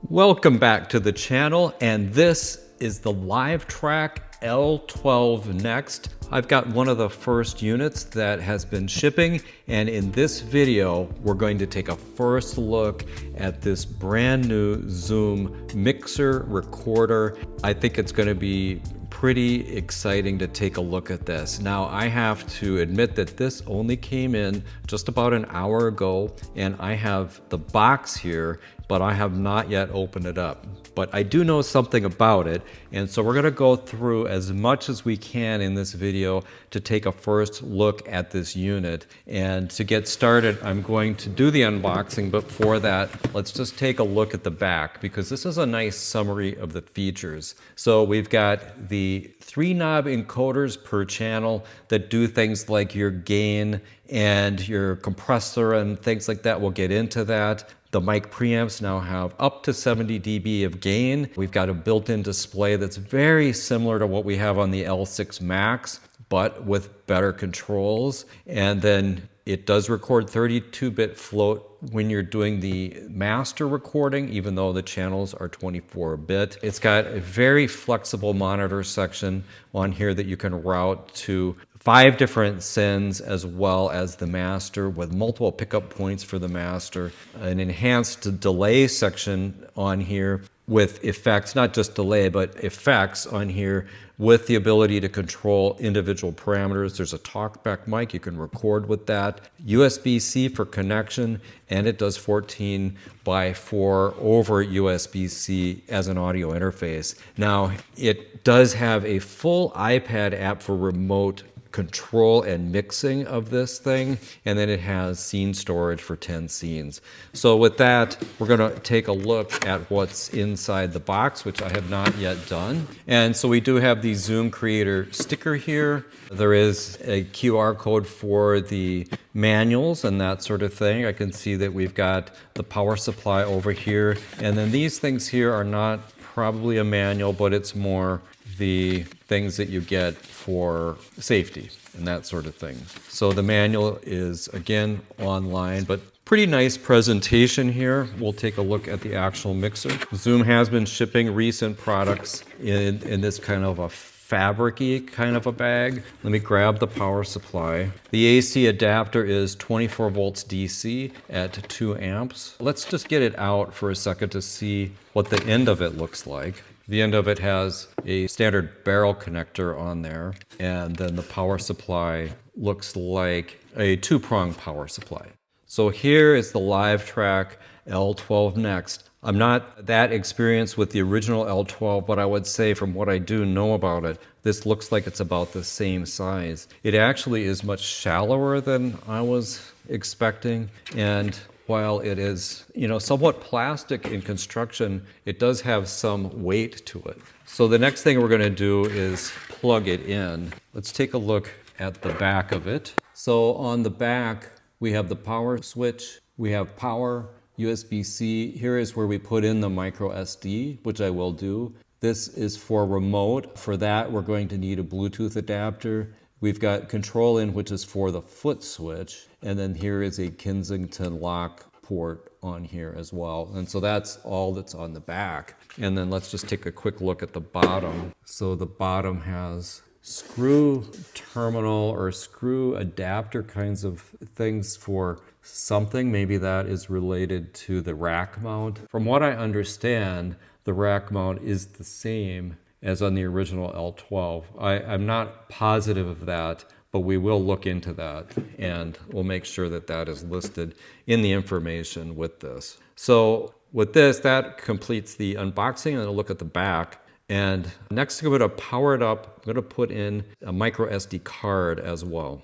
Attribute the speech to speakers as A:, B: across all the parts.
A: Welcome back to the channel, and this is the LiveTrack L12next. I've got one of the first units that has been shipping, and in this video we're going to take a first look at this brand new Zoom mixer recorder. I think it's going to be pretty exciting to take a look at this. Now, I have to admit that this only came in just about an hour ago, and I have the box here, but I have not yet opened it up. But I do know something about it, and so we're going to go through as much as we can in this video to take a first look at this unit. And to get started, I'm going to do the unboxing, but for that, let's just take a look at the back, because this is a nice summary of the features. So we've got the 3 knob encoders per channel that do things like your gain and your compressor and things like that. We'll get into that. The mic preamps now have up to 70 dB of gain. We've got a built-in display that's very similar to what we have on the L6 Max, but with better controls. And then it does record 32-bit float when you're doing the master recording, even though the channels are 24-bit. It's got a very flexible monitor section on here that you can route to 5 different sends as well as the master, with multiple pickup points for the master, an enhanced delay section on here with effects, not just delay, but effects on here with the ability to control individual parameters. There's a Talkback mic, you can record with that. USB-C for connection, and it does 14:4 over USB-C as an audio interface. Now, it does have a full iPad app for remote control and mixing of this thing, and then it has scene storage for 10 scenes. So with that, we're going to take a look at what's inside the box, which I have not yet done. And so we do have the Zoom Creator sticker here. There is a QR code for the manuals and that sort of thing. I can see that we've got the power supply over here, and then these things here are not probably a manual, but it's more the things that you get for safety and that sort of thing. So the manual is, again, online, but pretty nice presentation here. We'll take a look at the actual mixer. Zoom has been shipping recent products in this kind of a fabric-y kind of a bag. Let me grab the power supply. The AC adapter is 24 volts DC at 2 amps. Let's just get it out for a second to see what the end of it looks like. The end of it has a standard barrel connector on there, and then the power supply looks like a 2-prong power supply. So here is the LiveTrack L12next. I'm not that experienced with the original L12, but I would say from what I do know about it, this looks like it's about the same size. It actually is much shallower than I was expecting, and while it is, somewhat plastic in construction, it does have some weight to it. So the next thing we're going to do is plug it in. Let's take a look at the back of it. So on the back, we have the power switch, we have power, USB-C. Here is where we put in the micro SD, which I will do. This is for remote. For that, we're going to need a Bluetooth adapter. We've got control in, which is for the Footswitch, and then here is a Kensington lock port on here as well. And so that's all that's on the back. And then let's just take a quick look at the bottom. So the bottom has screw terminal or screw adapter kinds of things for something. Maybe that is related to the rack mount. From what I understand, the rack mount is the same as on the original L12. I'm not positive of that, but we will look into that, and we'll make sure that that is listed in the information with this. So with this, that completes the unboxing, and a look at the back. And next, I'm going to power it up. I'm going to put in a micro SD card as well.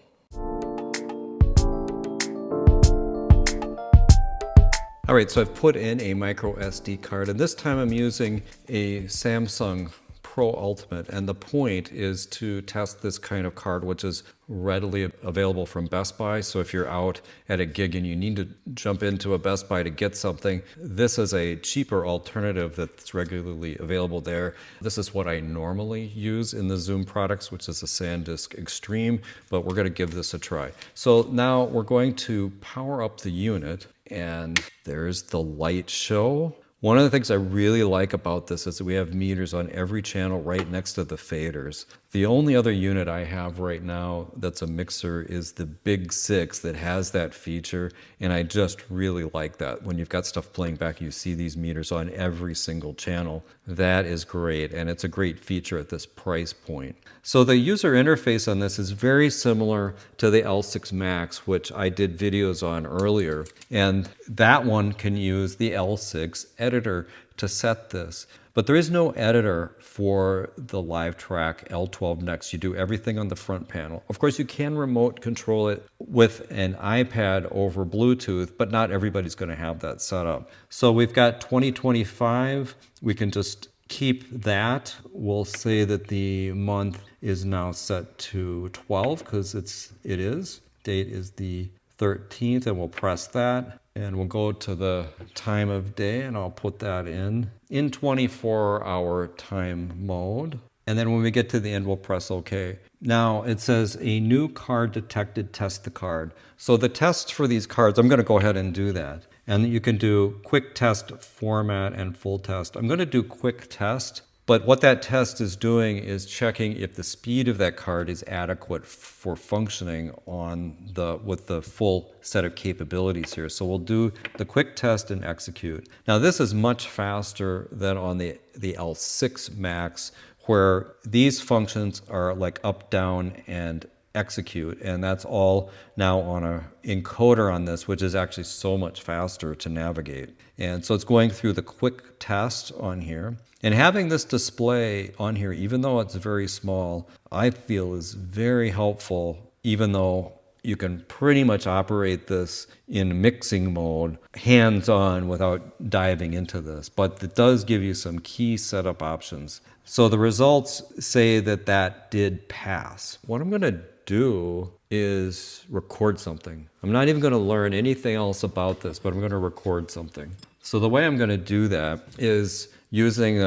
A: All right, so I've put in a micro SD card, and this time I'm using a Samsung Pro Ultimate, and the point is to test this kind of card, which is readily available from Best Buy. So if you're out at a gig and you need to jump into a Best Buy to get something, this is a cheaper alternative that's regularly available there. This is what I normally use in the Zoom products, which is a SanDisk Extreme, but we're going to give this a try. So now we're going to power up the unit, and there's the light show. One of the things I really like about this is that we have meters on every channel right next to the faders. The only other unit I have right now that's a mixer is the Big 6 that has that feature, and I just really like that. When you've got stuff playing back, you see these meters on every single channel. That is great, and it's a great feature at this price point. So the user interface on this is very similar to the L6 Max, which I did videos on earlier, and that one can use the L6 editor to set this. But there is no editor for the LiveTrak L12next. You do everything on the front panel. Of course, you can remote control it with an iPad over Bluetooth, but not everybody's going to have that set up. So we've got 2025. We can just keep that. We'll say that the month is now set to 12 because it is. Date is the 13th, and we'll press that. And we'll go to the time of day, and I'll put that in 24-hour time mode. And then when we get to the end, we'll press OK. Now it says a new card detected, test the card. So the tests for these cards, I'm going to go ahead and do that. And you can do quick test, format, and full test. I'm going to do quick test. But what that test is doing is checking if the speed of that card is adequate for functioning with the full set of capabilities here. So we'll do the quick test and execute. Now this is much faster than on the L6 Max, where these functions are like up, down, and execute, and that's all now on a encoder on this, which is actually so much faster to navigate. And so it's going through the quick test on here. And having this display on here, even though it's very small, I feel is very helpful, even though you can pretty much operate this in mixing mode, hands-on, without diving into this. But it does give you some key setup options. So the results say that that did pass. What I'm going to do is record something. I'm not even going to learn anything else about this, but I'm going to record something. So the way I'm going to do that is using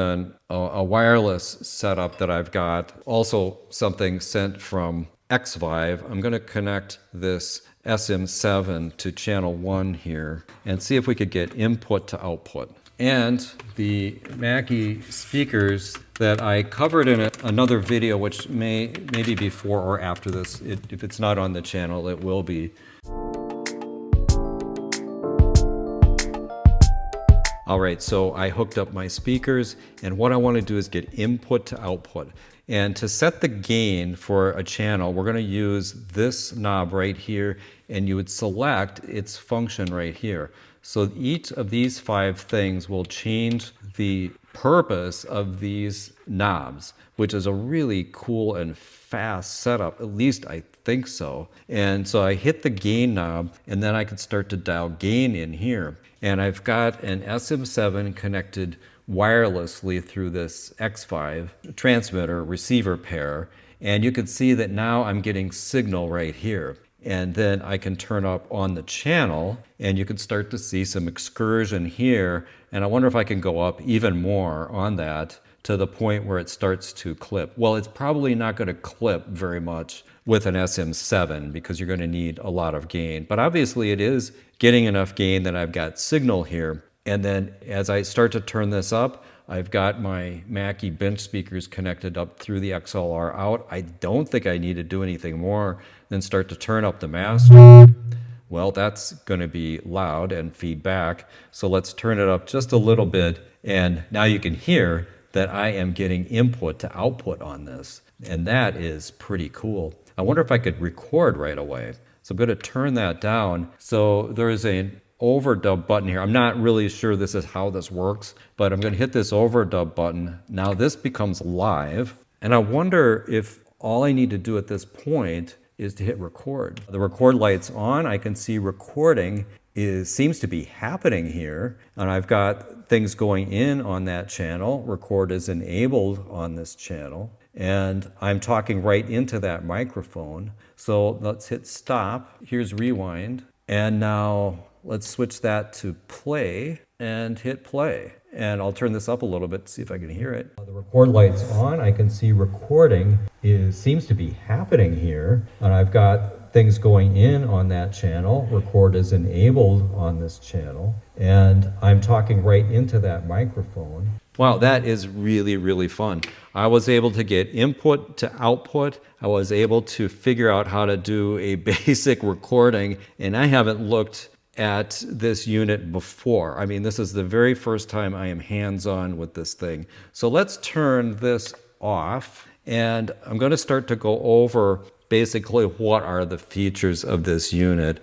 A: a wireless setup that I've got, also something sent from XVive. I'm going to connect this SM7 to channel 1 here and see if we could get input to output. And the Mackie speakers that I covered in another video, which may be before or after this. If it's not on the channel, it will be. All right, so I hooked up my speakers, and what I want to do is get input to output. And to set the gain for a channel, we're going to use this knob right here, and you would select its function right here. So each of these 5 things will change the purpose of these knobs, which is a really cool and fast setup, at least I think so. And so I hit the gain knob, and then I can start to dial gain in here. And I've got an SM7 connected wirelessly through this XVive transmitter receiver pair. And you can see that now I'm getting signal right here. And then I can turn up on the channel, and you can start to see some excursion here. And I wonder if I can go up even more on that to the point where it starts to clip. Well, it's probably not going to clip very much with an SM7 because you're going to need a lot of gain. But obviously it is getting enough gain that I've got signal here. And then as I start to turn this up, I've got my Mackie bench speakers connected up through the XLR out. I don't think I need to do anything more than start to turn up the master. Well, that's going to be loud and feedback. So let's turn it up just a little bit. And now you can hear that I am getting input to output on this. And that is pretty cool. I wonder if I could record right away. So I'm going to turn that down. So there is an overdub button here. I'm not really sure this is how this works, but I'm going to hit this overdub button. Now this becomes live. And I wonder if all I need to do at this point is to hit record. The record light's on. I can see recording seems to be happening here. And I've got things going in on that channel. Record is enabled on this channel. And I'm talking right into that microphone. So let's hit stop. Here's rewind. And now let's switch that to play and hit play. And I'll turn this up a little bit to see if I can hear it. The record light's on. I can see recording seems to be happening here. And I've got things going in on that channel. Record is enabled on this channel, and I'm talking right into that microphone. Wow, that is really, really fun. I was able to get input to output. I was able to figure out how to do a basic recording, and I haven't looked at this unit before. I mean, this is the very first time I am hands-on with this thing. So let's turn this off, and I'm going to start to go over basically what are the features of this unit.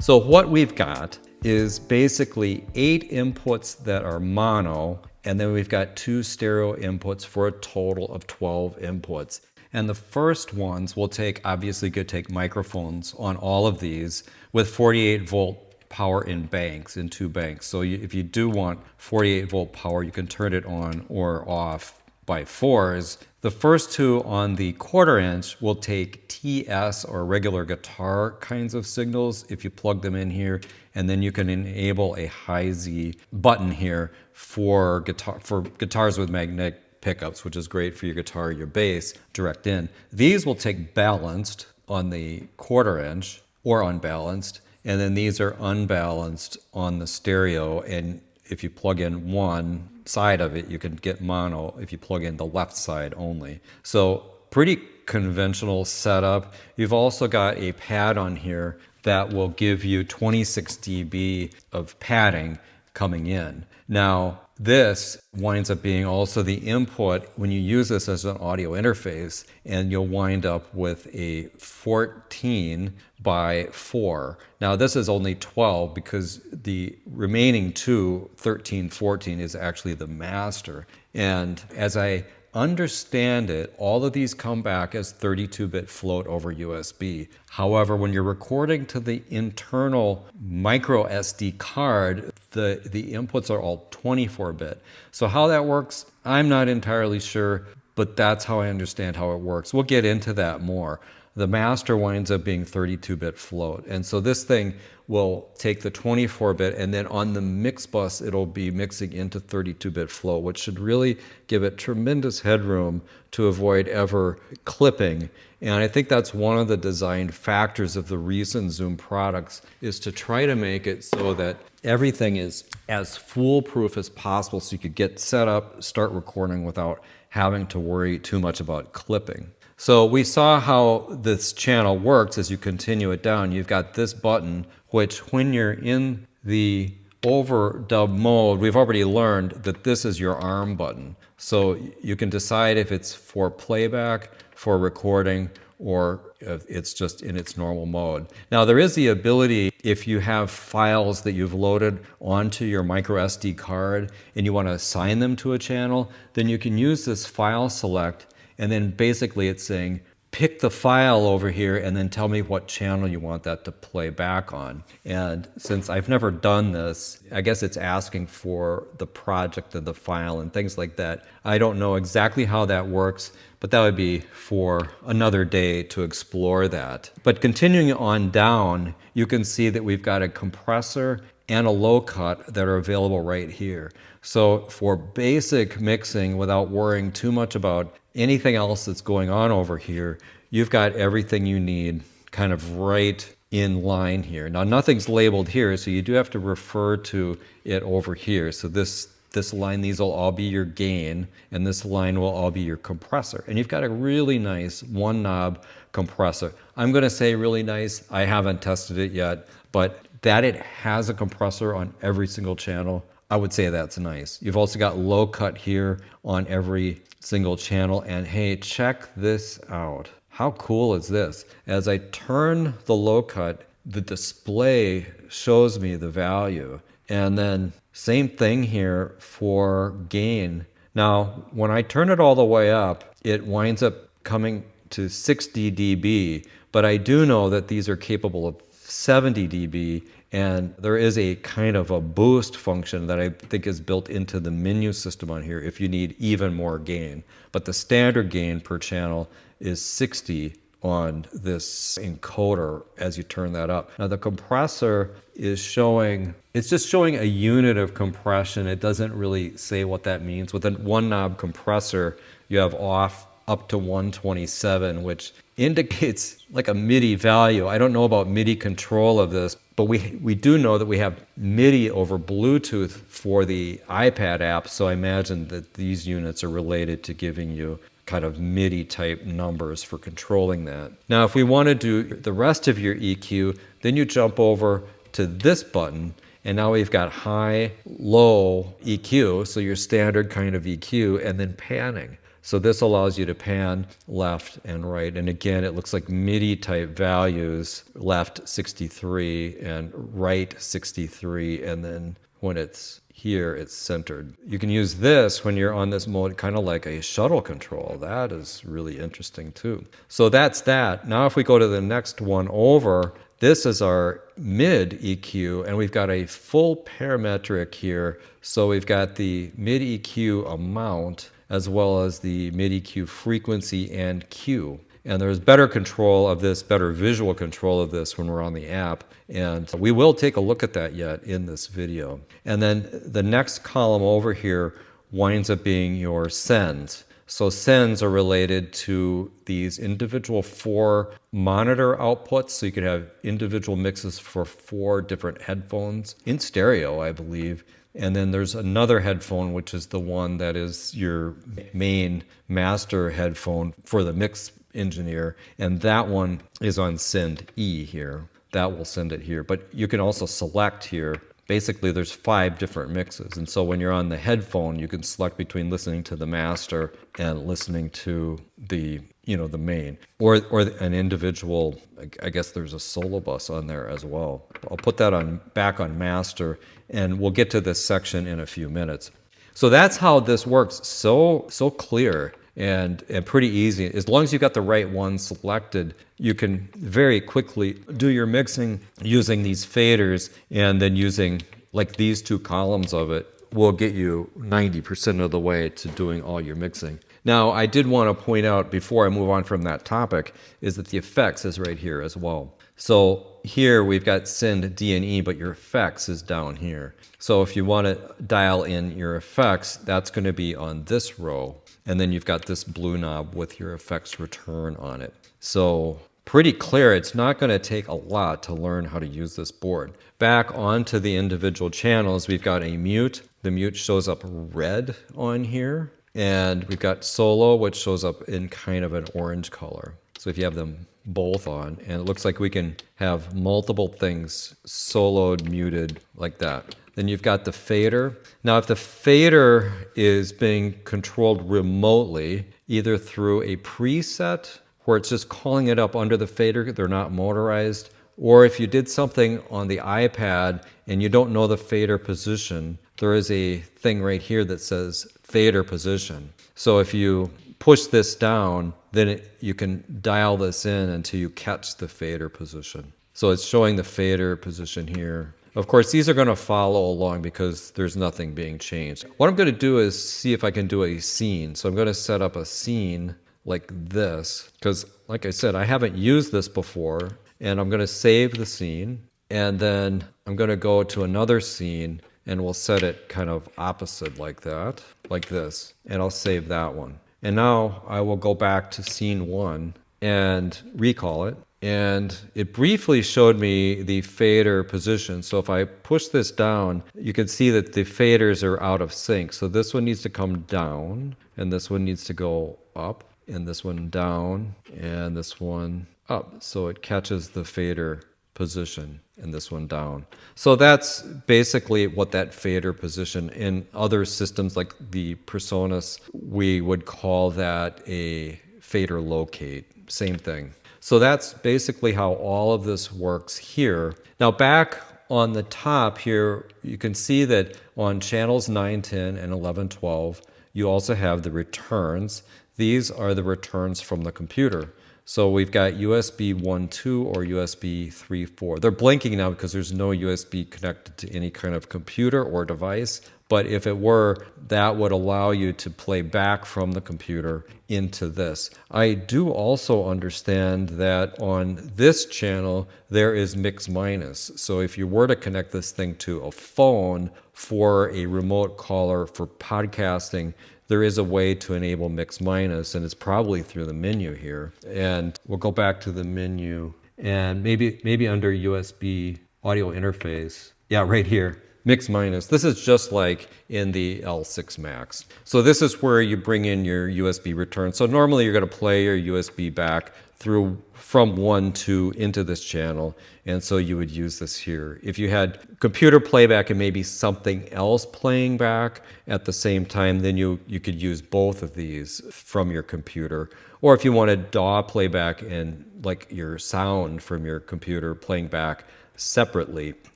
A: So what we've got is basically 8 inputs that are mono, and then we've got 2 stereo inputs for a total of 12 inputs. And the first ones will take, obviously could take microphones on all of these with 48 volt power in banks, in 2 banks. So if you do want 48 volt power, you can turn it on or off by 4s. The first 2 on the 1/4 inch will take TS or regular guitar kinds of signals if you plug them in here, and then you can enable a high Z button here for guitars with magnetic pickups, which is great for your guitar, your bass, direct in. These will take balanced on the 1/4 inch or unbalanced, and then these are unbalanced on the stereo, and if you plug in one side of it, you can get mono if you plug in the left side only. So pretty conventional setup. You've also got a pad on here that will give you 26 dB of padding coming in. Now, this winds up being also the input when you use this as an audio interface, and you'll wind up with a 14 by 4. Now this is only 12 because the remaining 2, 13, 14 is actually the master. And as I understand it, all of these come back as 32-bit float over USB. However, when you're recording to the internal micro SD card, the inputs are all 24-bit. So how that works, I'm not entirely sure, but that's how I understand how it works. We'll get into that more. The master winds up being 32-bit float. And so this thing will take the 24-bit, and then on the mix bus, it'll be mixing into 32-bit float, which should really give it tremendous headroom to avoid ever clipping. And I think that's one of the design factors of the recent Zoom products, is to try to make it so that everything is as foolproof as possible, so you could get set up, start recording without having to worry too much about clipping. So we saw how this channel works. As you continue it down, you've got this button, which when you're in the overdub mode, we've already learned that this is your arm button. So you can decide if it's for playback, for recording, or if it's just in its normal mode. Now there is the ability, if you have files that you've loaded onto your micro SD card and you want to assign them to a channel, then you can use this file select, and then basically it's saying, pick the file over here and then tell me what channel you want that to play back on. And since I've never done this, I guess it's asking for the project of the file and things like that. I don't know exactly how that works, but that would be for another day to explore that. But continuing on down, you can see that we've got a compressor and a low cut that are available right here. So for basic mixing, without worrying too much about anything else that's going on over here, you've got everything you need kind of right in line here. Now nothing's labeled here, so you do have to refer to it over here. So this line, these will all be your gain, and this line will all be your compressor. And you've got a really nice one knob compressor. I'm gonna say really nice, I haven't tested it yet, but that it has a compressor on every single channel, I would say that's nice. You've also got low cut here on every single channel, and hey, check this out. How cool is this? As I turn the low cut, the display shows me the value. And then same thing here for gain. Now, when I turn it all the way up, it winds up coming to 60 dB, but I do know that these are capable of 70 dB, and there is a kind of a boost function that I think is built into the menu system on here if you need even more gain. But the standard gain per channel is 60 on this encoder as you turn that up. Now the compressor is showing, it's just showing a unit of compression. It doesn't really say what that means. With a one knob compressor, you have off, up to 127, which indicates like a MIDI value. I don't know about MIDI control of this, but we do know that we have MIDI over Bluetooth for the iPad app, so I imagine that these units are related to giving you kind of MIDI type numbers for controlling that. Now, if we want to do the rest of your EQ, then you jump over to this button, and now we've got high, low EQ, so your standard kind of EQ, and then panning. So this allows you to pan left and right. And again, it looks like MIDI type values, left 63 and right 63, and then when it's here, it's centered. You can use this when you're on this mode, kind of like a shuttle control. That is really interesting too. So that's that. Now if we go to the next one over, this is our mid EQ, and we've got a full parametric here. So we've got the mid EQ amount, as well as the mid EQ frequency and Q. And there's better control of this, better visual control of this when we're on the app. And we will take a look at that yet in this video. And then the next column over here winds up being your sends. So sends are related to these individual 4 monitor outputs. So you could have individual mixes for 4 different headphones in stereo, I believe. And then there's another headphone, which is the one that is your main master headphone for the mix engineer. And that one is on send E here. That will send it here. But you can also select here. Basically, there's 5 different mixes. And so when you're on the headphone, you can select between listening to the master and listening to the, the main. Or an individual, I guess there's a solo bus on there as well. I'll put that back on master, and we'll get to this section in a few minutes. So that's how this works. So clear and pretty easy. As long as you've got the right one selected, you can very quickly do your mixing using these faders, and then using like these 2 columns of it will get you 90% of the way to doing all your mixing. Now, I did want to point out before I move on from that topic is that the effects is right here as well. So here we've got send D and E, but your effects is down here. So if you want to dial in your effects, that's going to be on this row. And then you've got this blue knob with your effects return on it. So pretty clear. It's not going to take a lot to learn how to use this board. Back onto the individual channels, we've got a mute. The mute shows up red on here. And we've got solo, which shows up in kind of an orange color. So if you have them both on, and it looks like we can have multiple things soloed, muted, like that. Then you've got the fader. Now, if the fader is being controlled remotely, either through a preset, where it's just calling it up under the fader, they're not motorized, or if you did something on the iPad and you don't know the fader position, there is a thing right here that says fader position. So if you push this down, then you can dial this in until you catch the fader position. So it's showing the fader position here. Of course, these are going to follow along because there's nothing being changed. What I'm going to do is see if I can do a scene. So I'm going to set up a scene like this, because like I said, I haven't used this before, and I'm going to save the scene, and then I'm going to go to another scene, and we'll set it kind of opposite like that, like this, and I'll save that one. And now I will go back to scene 1 and recall it. And it briefly showed me the fader position. So if I push this down, you can see that the faders are out of sync. So this one needs to come down, and this one needs to go up, and this one down, and this one up. So it catches the fader position, and this one down. So that's basically what that fader position. In other systems like the PreSonus, we would call that a fader locate. Same thing. So that's basically how all of this works here. Now back on the top here, you can see that on channels 9, 10, and 11, 12, you also have the returns. These are the returns from the computer. So we've got USB 1.2 or USB 3.4. They're blinking now because there's no USB connected to any kind of computer or device, But if it were, that would allow you to play back from the computer into this. I do also understand that on this channel, there is mix minus. So if you were to connect this thing to a phone for a remote caller for podcasting, there is a way to enable mix minus, and it's probably through the menu here. And we'll go back to the menu and maybe under USB audio interface. Yeah, right here. Mix minus. This is just like in the L6 Max. So this is where you bring in your USB return. So normally you're going to play your USB back through from 1 to into this channel, and so you would use this here. If you had computer playback and maybe something else playing back at the same time, then you could use both of these from your computer. Or if you wanted DAW playback and like your sound from your computer playing back separately,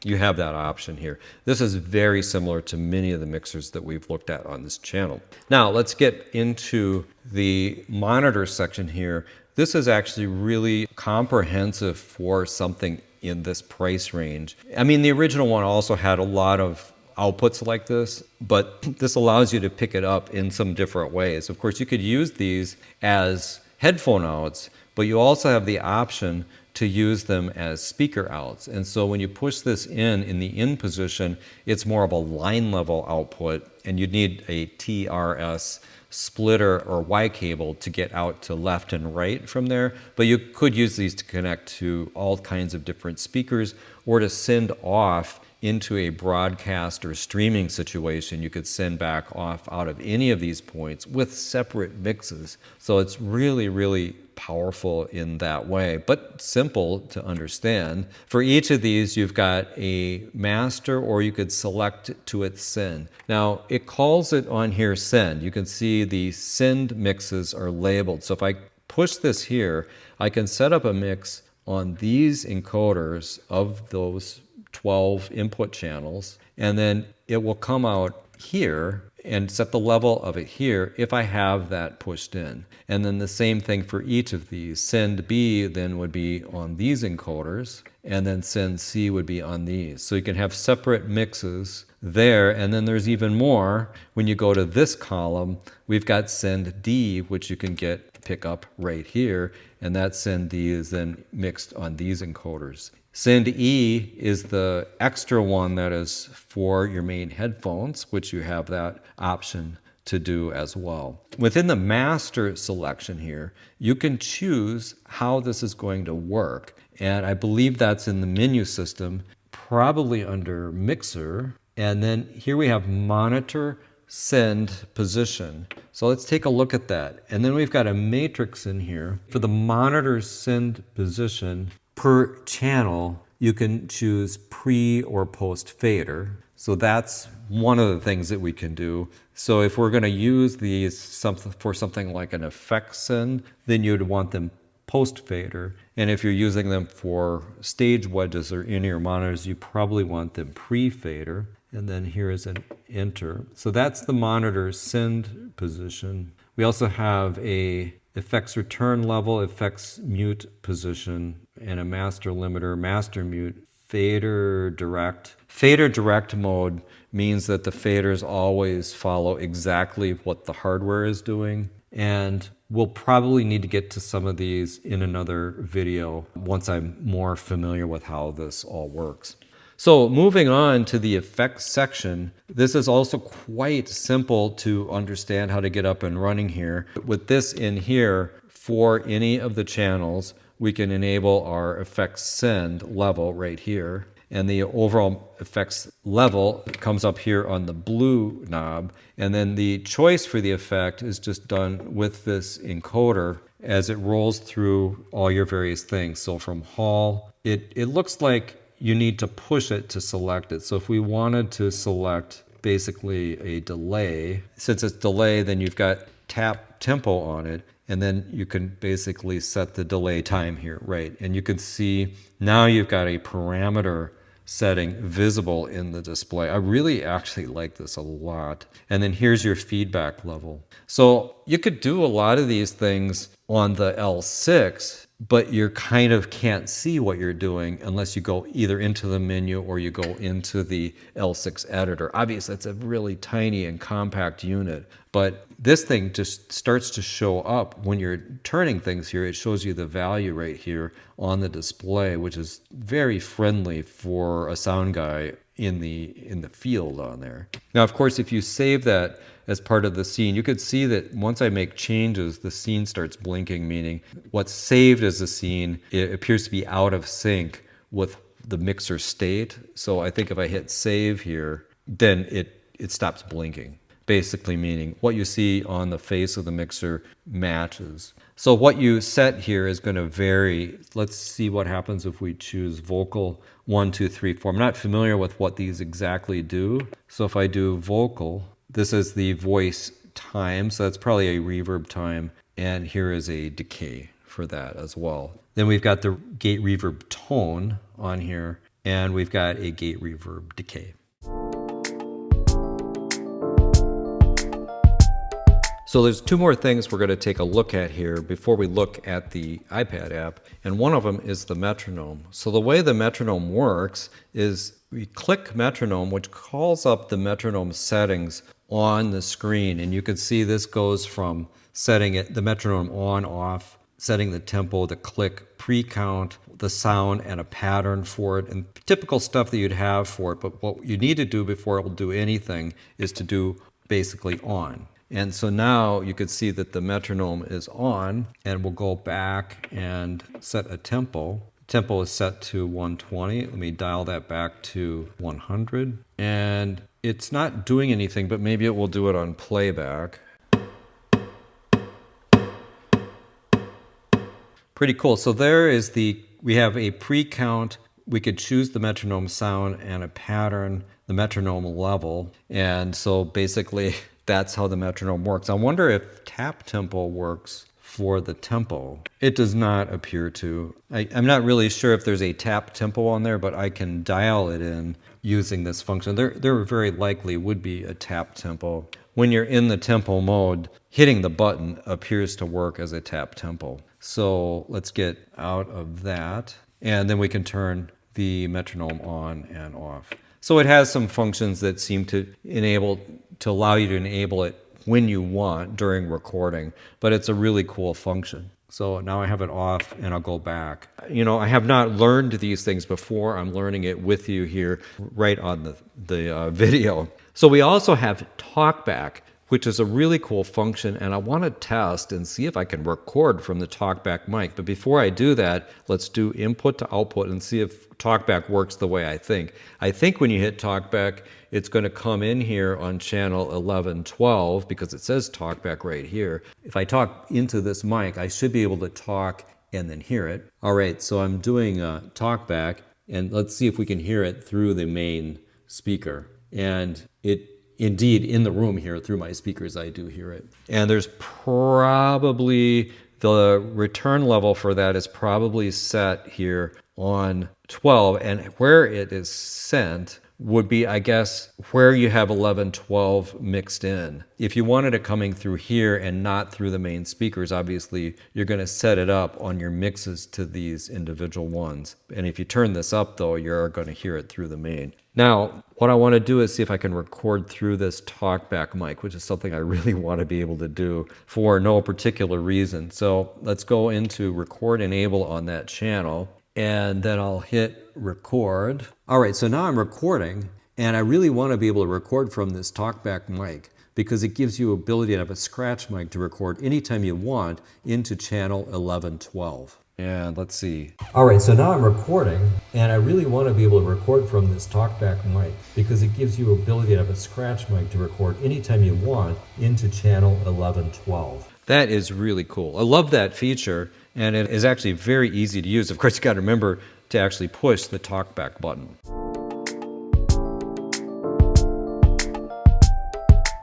A: you have that option here. This is very similar to many of the mixers that we've looked at on this channel. Now let's get into the monitor section here. This is actually really comprehensive for something in this price range. I mean, the original one also had a lot of outputs like this, but this allows you to pick it up in some different ways. Of course, you could use these as headphone outs, but you also have the option to use them as speaker outs. And so when you push this in the in position, it's more of a line level output, and you'd need a TRS splitter or Y cable to get out to left and right from there. But you could use these to connect to all kinds of different speakers or to send off into a broadcast or streaming situation. You could send back off out of any of these points with separate mixes. So it's really, really powerful in that way, but simple to understand. For each of these, you've got a master, or you could select to its send. Now, it calls it on here send. You can see the send mixes are labeled. So if I push this here, I can set up a mix on these encoders of those 12 input channels, and then it will come out here and set the level of it here if I have that pushed in. And then the same thing for each of these. Send B then would be on these encoders, and then send C would be on these. So you can have separate mixes there, and then there's even more. When you go to this column, we've got send D, which you can pick up right here, and that send D is then mixed on these encoders. Send E is the extra one that is for your main headphones, which you have that option to do as well. Within the master selection here, you can choose how this is going to work. And I believe that's in the menu system, probably under mixer. And then here we have monitor, send, position. So let's take a look at that. And then we've got a matrix in here. For the monitor send position, per channel, you can choose pre or post fader. So that's one of the things that we can do. So if we're going to use these for something like an effect send, then you'd want them post fader. And if you're using them for stage wedges or in-ear monitors, you probably want them pre fader. And then here is an enter. So that's the monitor send position. We also have a effects return level, effects mute position, and a master limiter, master mute, fader direct. Fader direct mode means that the faders always follow exactly what the hardware is doing. And we'll probably need to get to some of these in another video once I'm more familiar with how this all works. So moving on to the effects section, this is also quite simple to understand how to get up and running here. With this in here, for any of the channels, we can enable our effects send level right here. And the overall effects level comes up here on the blue knob. And then the choice for the effect is just done with this encoder as it rolls through all your various things. So from Hall, it looks like you need to push it to select it. So if we wanted to select basically a delay, since it's delay, then you've got tap tempo on it, and then you can basically set the delay time here, right? And you can see now you've got a parameter setting visible in the display. I really actually like this a lot. And then here's your feedback level. So you could do a lot of these things on the L6 but you kind of can't see what you're doing unless you go either into the menu or you go into the L6 editor. Obviously, it's a really tiny and compact unit, but this thing just starts to show up when you're turning things here. It shows you the value right here on the display, which is very friendly for a sound guy in the field on there. Now, of course, if you save that as part of the scene, you could see that once I make changes, the scene starts blinking, meaning what's saved as a scene, it appears to be out of sync with the mixer state. So I think if I hit save here, then it stops blinking. Basically meaning what you see on the face of the mixer matches. So what you set here is going to vary. Let's see what happens if we choose vocal 1, 2, 3, 4. I'm not familiar with what these exactly do. So if I do vocal, this is the voice time. So that's probably a reverb time. And here is a decay for that as well. Then we've got the gate reverb tone on here. And we've got a gate reverb decay. So there's two more things we're going to take a look at here before we look at the iPad app, and one of them is the metronome. So the way the metronome works is we click metronome, which calls up the metronome settings on the screen, and you can see this goes from setting the metronome on, off, setting the tempo, the click, pre-count, the sound, and a pattern for it, and typical stuff that you'd have for it. But what you need to do before it will do anything is to do basically on. And so now you could see that the metronome is on, and we'll go back and set a tempo. Tempo is set to 120. Let me dial that back to 100. And it's not doing anything, but maybe it will do it on playback. Pretty cool. So there is we have a pre-count. We could choose the metronome sound and a pattern, the metronome level. And so basically, that's how the metronome works. I wonder if tap tempo works for the tempo. It does not appear to. I'm not really sure if there's a tap tempo on there, but I can dial it in using this function. There very likely would be a tap tempo. When you're in the tempo mode, hitting the button appears to work as a tap tempo. So let's get out of that, and then we can turn the metronome on and off. So it has some functions that seem to allow you to enable it when you want during recording, but it's a really cool function. So now I have it off and I'll go back. You know, I have not learned these things before. I'm learning it with you here right on the video. So we also have Talkback, which is a really cool function, and I want to test and see if I can record from the Talkback mic. But before I do that, let's do input to output and see if Talkback works the way I think. I think when you hit Talkback, it's going to come in here on channel 1112 because it says Talkback right here. If I talk into this mic, I should be able to talk and then hear it. All right, so I'm doing Talkback, and let's see if we can hear it through the main speaker. And indeed, in the room here, through my speakers, I do hear it. And there's probably, the return level for that is probably set here on 12. And where it is sent would be, I guess, where you have 1112 mixed in. If you wanted it coming through here and not through the main speakers, obviously, you're going to set it up on your mixes to these individual ones. And if you turn this up, though, you're going to hear it through the main. Now, what I want to do is see if I can record through this Talkback mic, which is something I really want to be able to do for no particular reason. So let's go into Record Enable on that channel, and then I'll hit record. All right, so now I'm recording, and I really want to be able to record from this Talkback mic because it gives you ability to have a scratch mic to record anytime you want into channel 1112. And let's see. All right, so now I'm recording, and I really want to be able to record from this Talkback mic because it gives you ability to have a scratch mic to record anytime you want into channel 1112. That is really cool. I love that feature, and it is actually very easy to use. Of course, you got to remember to actually push the Talkback button.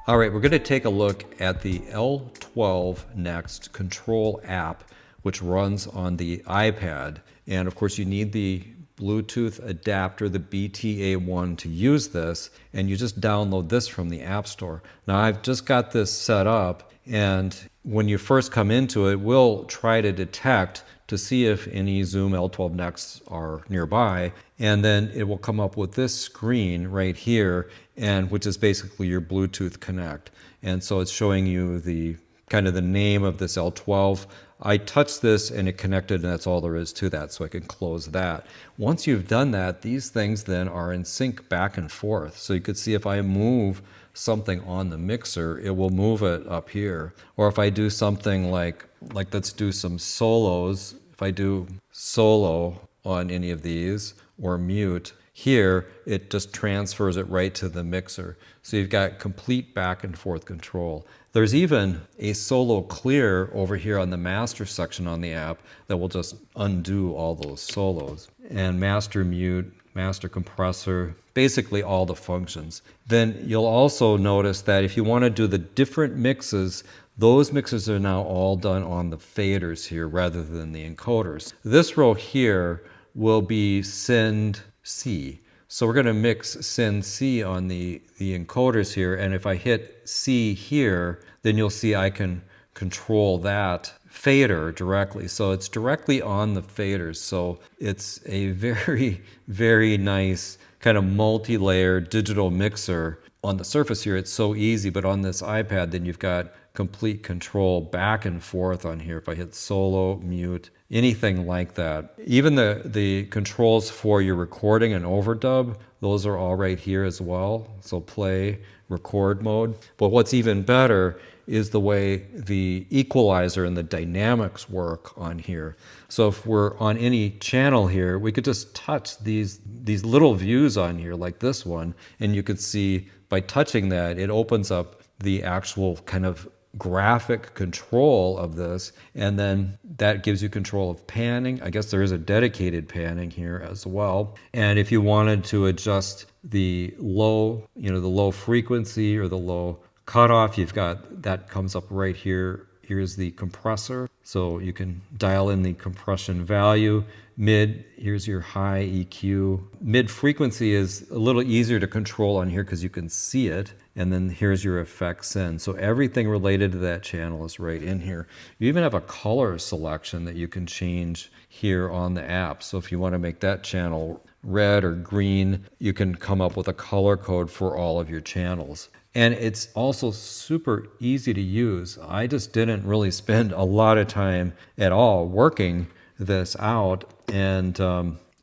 A: All right, we're going to take a look at the L12next control app, which runs on the iPad. And of course, you need the Bluetooth adapter, the BTA1, to use this, and you just download this from the App Store. Now, I've just got this set up, and when you first come into it, we'll try to detect to see if any Zoom L12next are nearby. And then it will come up with this screen right here, and which is basically your Bluetooth connect. And so it's showing you the kind of the name of this L12. I touched this and it connected, and that's all there is to that, so I can close that. Once you've done that, these things then are in sync back and forth. So you could see if I move something on the mixer, it will move it up here. Or if I do something like let's do some solos. If I do solo on any of these or mute, here it just transfers it right to the mixer. So you've got complete back and forth control. There's even a solo clear over here on the master section on the app that will just undo all those solos. And master mute, master compressor, basically all the functions. Then you'll also notice that if you want to do the different mixes, those mixes are now all done on the faders here rather than the encoders. This row here will be send C. So we're going to mix send C on the encoders here, and if I hit C here, then you'll see I can control that fader directly. So it's directly on the faders. So it's a very, very nice kind of multi-layered digital mixer. On the surface here, it's so easy, but on this iPad, then you've got complete control back and forth on here. If I hit solo, mute, anything like that. Even the controls for your recording and overdub, those are all right here as well. So play, record mode. But what's even better is the way the equalizer and the dynamics work on here. So if we're on any channel here, we could just touch these little views on here like this one, and you could see by touching that, it opens up the actual kind of graphic control of this, and then that gives you control of panning. I guess there is a dedicated panning here as well. And if you wanted to adjust the low, the low frequency or the low cutoff, you've got that comes up right here. Here's the compressor, so you can dial in the compression value. Mid, here's your high EQ. Mid frequency is a little easier to control on here because you can see it. And then here's your effects send. So everything related to that channel is right in here. You even have a color selection that you can change here on the app. So if you want to make that channel red or green, you can come up with a color code for all of your channels. And it's also super easy to use. I just didn't really spend a lot of time at all working this out, and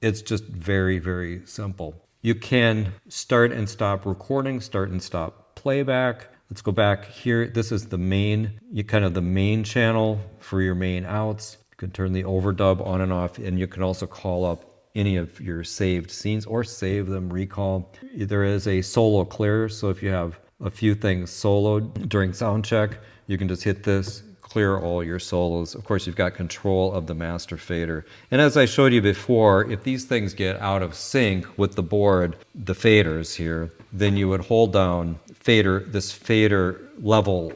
A: it's just very, very simple. You can start and stop recording, start and stop playback. Let's go back here. This is the main, the main channel for your main outs. You can turn the overdub on and off, and you can also call up any of your saved scenes or save them, recall. There is a solo clear, so if you have a few things soloed during sound check, you can just hit this, clear all your solos. Of course, you've got control of the master fader. And as I showed you before, if these things get out of sync with the board, the faders here, then you would hold down this fader level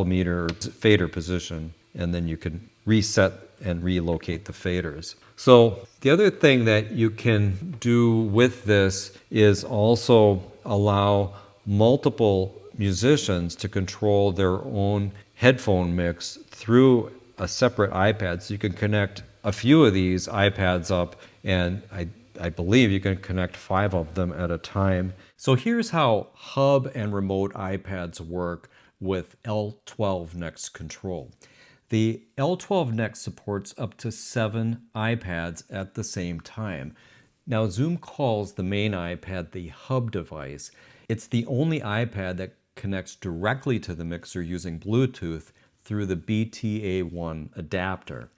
A: meter or fader position, and then you can reset and relocate the faders. So the other thing that you can do with this is also allow multiple musicians to control their own headphone mix through a separate iPad. So you can connect a few of these iPads up, and I believe you can connect 5 of them at a time. So here's how hub and remote iPads work with L12next control. The L12next supports up to 7 iPads at the same time. Now, Zoom calls the main iPad the hub device. It's the only iPad that connects directly to the mixer using Bluetooth through the BTA1 adapter.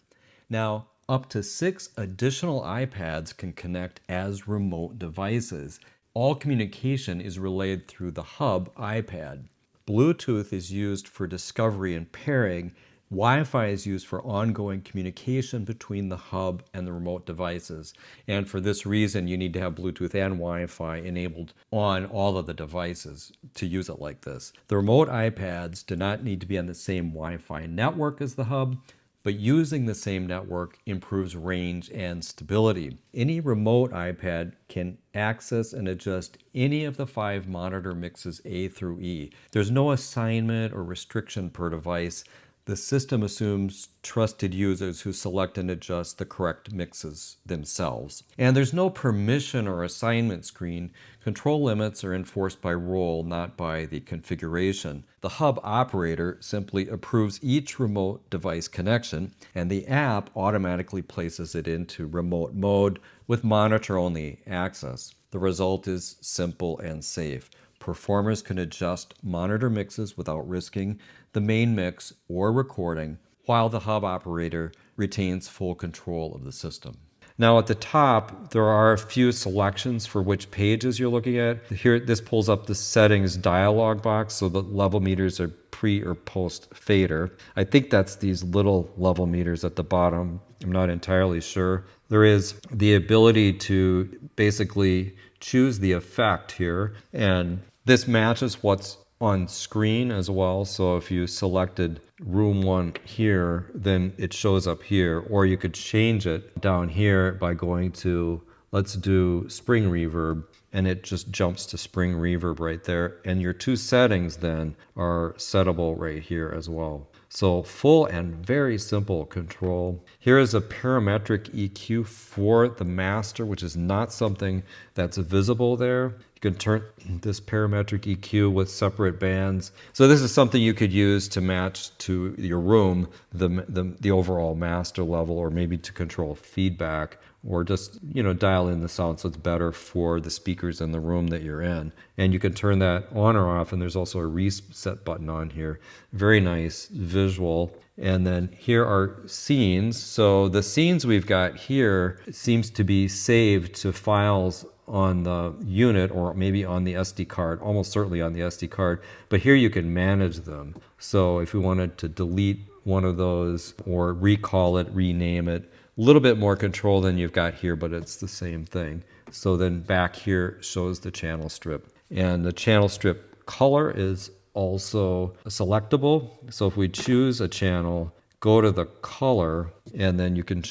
A: Now, up to 6 additional iPads can connect as remote devices. All communication is relayed through the hub iPad. Bluetooth is used for discovery and pairing. Wi-Fi is used for ongoing communication between the hub and the remote devices. And for this reason, you need to have Bluetooth and Wi-Fi enabled on all of the devices to use it like this. The remote iPads do not need to be on the same Wi-Fi network as the hub, but using the same network improves range and stability. Any remote iPad can access and adjust any of the 5 monitor mixes A through E. There's no assignment or restriction per device. The system assumes trusted users who select and adjust the correct mixes themselves. And there's no permission or assignment screen. Control limits are enforced by role, not by the configuration. The hub operator simply approves each remote device connection, and the app automatically places it into remote mode with monitor-only access. The result is simple and safe. Performers can adjust monitor mixes without risking the main mix or recording, while the hub operator retains full control of the system. Now at the top, there are a few selections for which pages you're looking at. Here, this pulls up the settings dialog box, so the level meters are pre or post fader. I think that's these little level meters at the bottom. I'm not entirely sure. There is the ability to basically choose the effect here, and this matches what's on screen as well. So if you selected room 1 here, then it shows up here, or you could change it down here by going to, let's do spring reverb, and it just jumps to spring reverb right there. And your 2 settings then are settable right here as well. So full and very simple control. Here is a parametric EQ for the master, which is not something that's visible there. You can turn this parametric EQ with separate bands. So this is something you could use to match to your room, the overall master level, or maybe to control feedback, or just, dial in the sound so it's better for the speakers in the room that you're in. And you can turn that on or off, and there's also a reset button on here. Very nice visual. And then here are scenes. So the scenes we've got here seems to be saved to files on the unit, or maybe on the SD card, almost certainly on the SD card, but here you can manage them. So if we wanted to delete one of those or recall it, rename it, a little bit more control than you've got here, but it's the same thing. So then back here shows the channel strip, and the channel strip color is also selectable. So if we choose a channel, go to the color, and then you can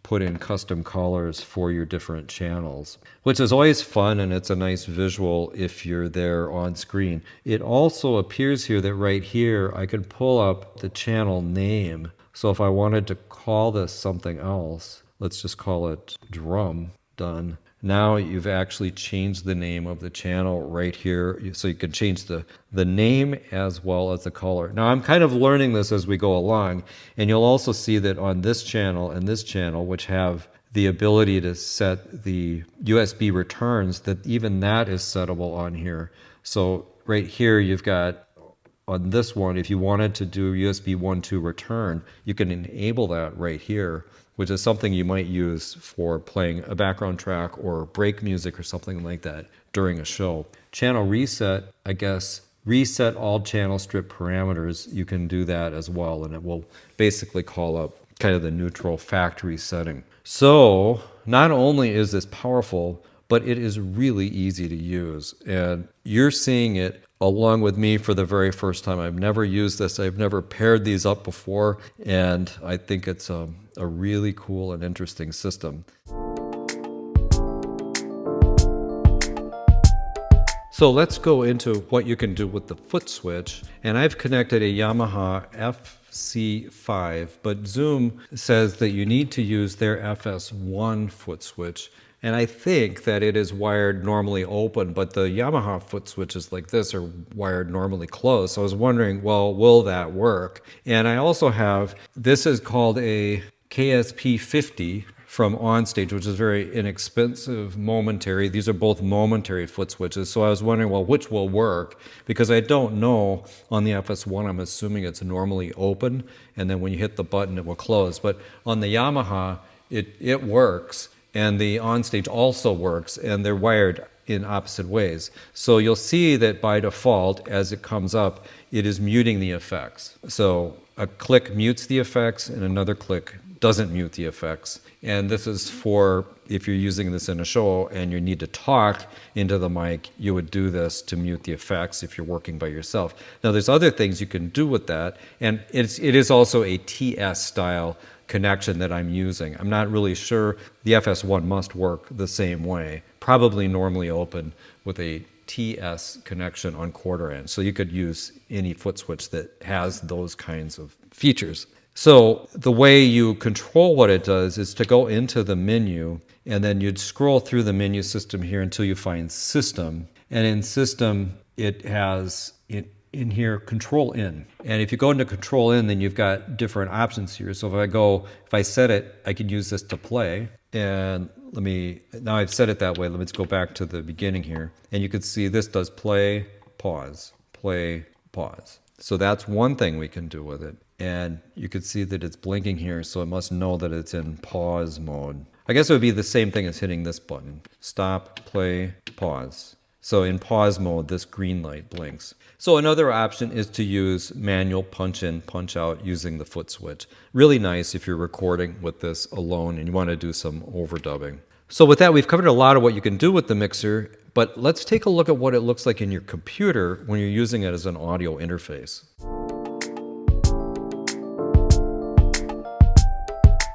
A: put in custom colors for your different channels, which is always fun, and it's a nice visual if you're there on screen. It also appears here that right here I can pull up the channel name. So if I wanted to call this something else, let's just call it drum, done. Now you've actually changed the name of the channel right here. So you can change the name as well as the color. Now I'm kind of learning this as we go along, and you'll also see that on this channel and this channel, which have the ability to set the USB returns, that even that is settable on here. So right here you've got, on this one, if you wanted to do USB 1.2 return, you can enable that right here, which is something you might use for playing a background track or break music or something like that during a show. Channel reset, I guess, reset all channel strip parameters. You can do that as well, and it will basically call up kind of the neutral factory setting. So not only is this powerful, but it is really easy to use, and you're seeing it along with me for the very first time. I've never used this. I've never paired these up before, and I think it's a really cool and interesting system. So let's go into what you can do with the Footswitch, and I've connected a Yamaha XVive, but Zoom says that you need to use their FS1 Footswitch. And I think that it is wired normally open, but the Yamaha foot switches like this are wired normally closed. So I was wondering, well, will that work? And I also have, this is called a KSP 50 from Onstage, which is very inexpensive momentary. These are both momentary foot switches. So I was wondering, well, which will work? Because I don't know on the FS1, I'm assuming it's normally open, and then when you hit the button, it will close. But on the Yamaha, it works. And the Onstage also works, and they're wired in opposite ways. So you'll see that by default, as it comes up, it is muting the effects. So a click mutes the effects, and another click doesn't mute the effects. And this is for if you're using this in a show and you need to talk into the mic, you would do this to mute the effects if you're working by yourself. Now there's other things you can do with that, and it is also a TS style connection that I'm using. I'm not really sure. The FS1 must work the same way, probably normally open with a TS connection on quarter end. So you could use any foot switch that has those kinds of features. So the way you control what it does is to go into the menu, and then you'd scroll through the menu system here until you find System. And in System, it has in here Control In. And if you go into Control In, then you've got different options here. So if I set it, I could use this to play. And now I've set it that way. Let's go back to the beginning here. And you can see this does play, pause, play, pause. So that's one thing we can do with it. And you can see that it's blinking here, so it must know that it's in pause mode. I guess it would be the same thing as hitting this button. Stop, play, pause. So in pause mode, this green light blinks. So another option is to use manual punch in, punch out using the Footswitch. Really nice if you're recording with this alone and you want to do some overdubbing. So with that, we've covered a lot of what you can do with the mixer, but let's take a look at what it looks like in your computer when you're using it as an audio interface.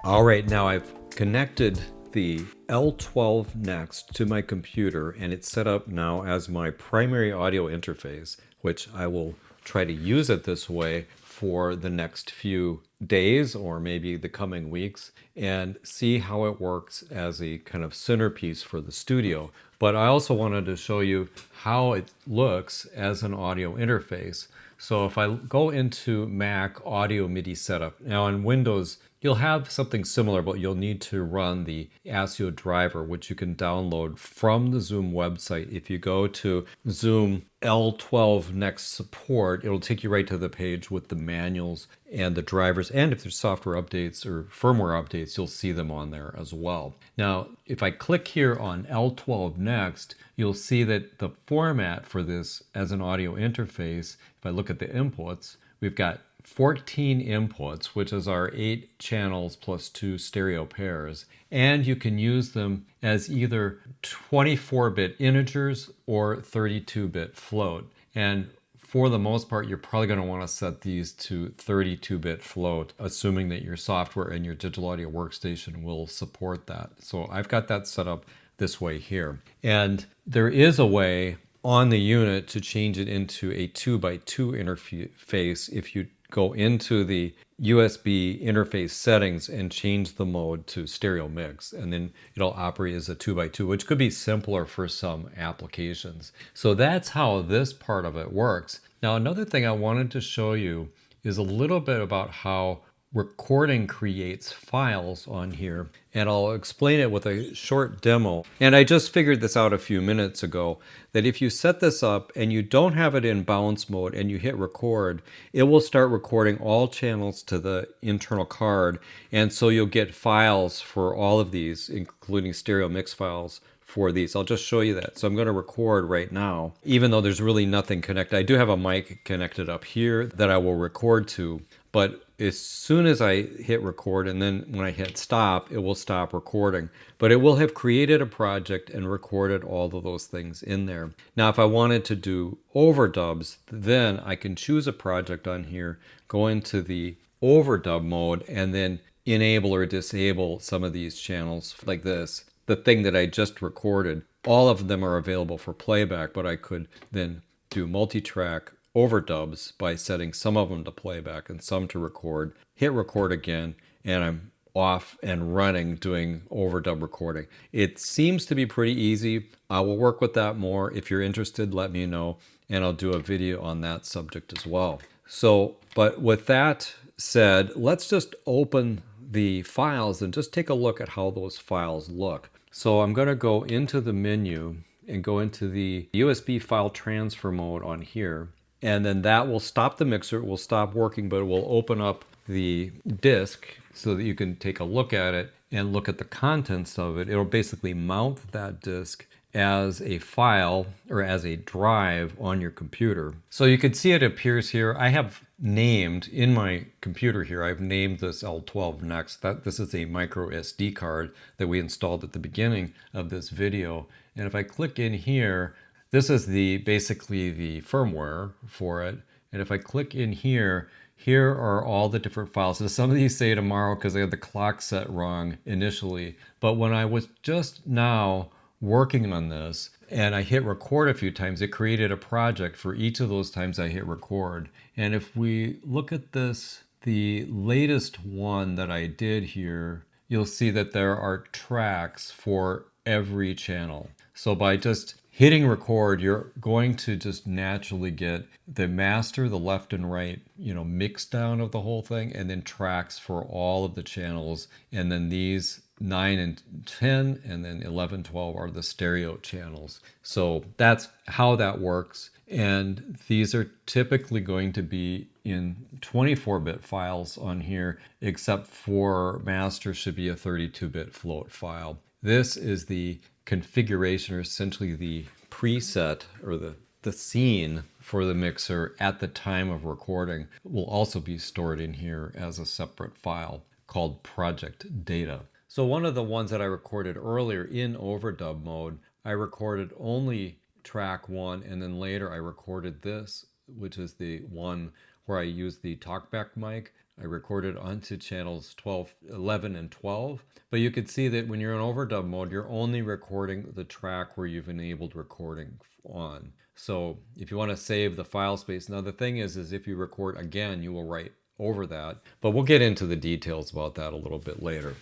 A: All right, now I've connected the L12next to my computer, and it's set up now as my primary audio interface, which I will try to use it this way for the next few days or maybe the coming weeks, and see how it works as a kind of centerpiece for the studio. But I also wanted to show you how it looks as an audio interface. So if I go into Mac Audio MIDI Setup, now on Windows, you'll have something similar, but you'll need to run the ASIO driver, which you can download from the Zoom website. If you go to Zoom L12next support, it'll take you right to the page with the manuals and the drivers. And if there's software updates or firmware updates, you'll see them on there as well. Now, if I click here on L12next, you'll see that the format for this as an audio interface, if I look at the inputs, we've got 14 inputs, which is our 8 channels plus 2 stereo pairs. And you can use them as either 24-bit integers or 32-bit float. And for the most part, you're probably going to want to set these to 32-bit float, assuming that your software and your digital audio workstation will support that. So I've got that set up this way here. And there is a way on the unit to change it into a 2x2 interface if you go into the USB interface settings and change the mode to stereo mix, and then it'll operate as a 2x2, which could be simpler for some applications. So that's how this part of it works. Now, another thing I wanted to show you is a little bit about how recording creates files on here, and I'll explain it with a short demo. And I just figured this out a few minutes ago, that if you set this up and you don't have it in bounce mode and you hit record, it will start recording all channels to the internal card, and so you'll get files for all of these, including stereo mix files for these. I'll just show you that. So I'm going to record right now, even though there's really nothing connected. I do have a mic connected up here that I will record to, but as soon as I hit record and then when I hit stop, it will stop recording. But it will have created a project and recorded all of those things in there. Now, if I wanted to do overdubs, then I can choose a project on here, go into the overdub mode, and then enable or disable some of these channels like this. The thing that I just recorded, all of them are available for playback, but I could then do multi-track overdubs by setting some of them to playback and some to record, hit record again, and I'm off and running doing overdub recording. It seems to be pretty easy. I will work with that more. If you're interested, let me know, and I'll do a video on that subject as well. So, but with that said, let's just open the files and just take a look at how those files look. So I'm going to go into the menu and go into the USB file transfer mode on here. And then that will stop the mixer, it will stop working, but it will open up the disk so that you can take a look at it and look at the contents of it. It'll basically mount that disk as a file or as a drive on your computer. So you can see it appears here. I have named in my computer here, I've named this L12next. This is a micro SD card that we installed at the beginning of this video. And if I click in here, this is basically the firmware for it. And if I click in here, here are all the different files. So some of these say tomorrow because I had the clock set wrong initially. But when I was just now working on this and I hit record a few times, it created a project for each of those times I hit record. And if we look at this, the latest one that I did here, you'll see that there are tracks for every channel. So by just hitting record, you're going to just naturally get the master, the left and right, mix down of the whole thing, and then tracks for all of the channels. And then these 9 and 10 and then 11, 12 are the stereo channels. So that's how that works. And these are typically going to be in 24-bit files on here, except for master should be a 32-bit float file. This is the configuration, or essentially the preset or the scene for the mixer at the time of recording. Will also be stored in here as a separate file called project data. So one of the ones that I recorded earlier in overdub mode, I recorded only track 1, and then later I recorded this, which is the one where I used the Talkback mic. I recorded onto channels 11 and 12, but you could see that when you're in overdub mode, you're only recording the track where you've enabled recording on. So if you want to save the file space, now the thing is if you record again, you will write over that, but we'll get into the details about that a little bit later.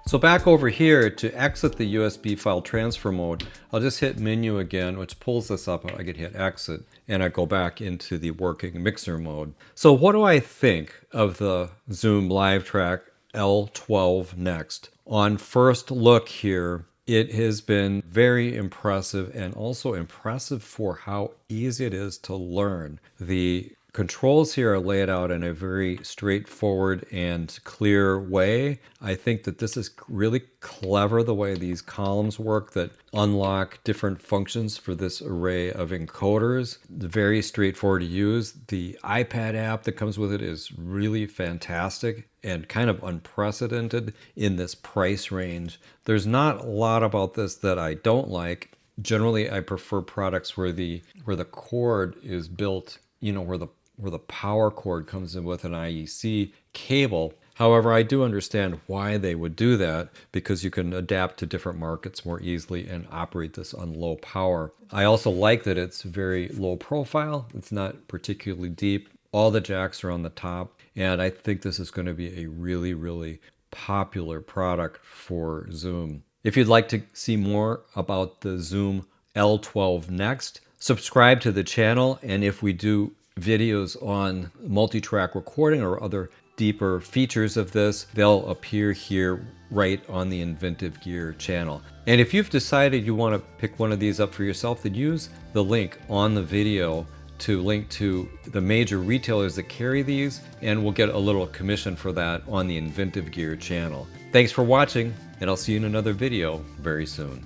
A: So back over here, to exit the USB file transfer mode, I'll just hit menu again, which pulls this up. I could hit exit, and I go back into the working mixer mode. So what do I think of the Zoom Livetrak L12next? On first look here, it has been very impressive, and also impressive for how easy it is to learn. The controls here are laid out in a very straightforward and clear way. I think that this is really clever, the way these columns work that unlock different functions for this array of encoders. Very straightforward to use. The iPad app that comes with it is really fantastic and kind of unprecedented in this price range. There's not a lot about this that I don't like. Generally, I prefer products where the cord is built, where the power cord comes in with an IEC cable. However, I do understand why they would do that, because you can adapt to different markets more easily and operate this on low power. I also like that it's very low profile. It's not particularly deep. All the jacks are on the top, and I think this is going to be a really, really popular product for Zoom. If you'd like to see more about the Zoom L12next, subscribe to the channel, and if we do videos on multi-track recording or other deeper features of this, they'll appear here right on the InventiveGear channel. And if you've decided you want to pick one of these up for yourself, then use the link on the video to link to the major retailers that carry these, and we'll get a little commission for that on the InventiveGear channel. Thanks for watching, and I'll see you in another video very soon.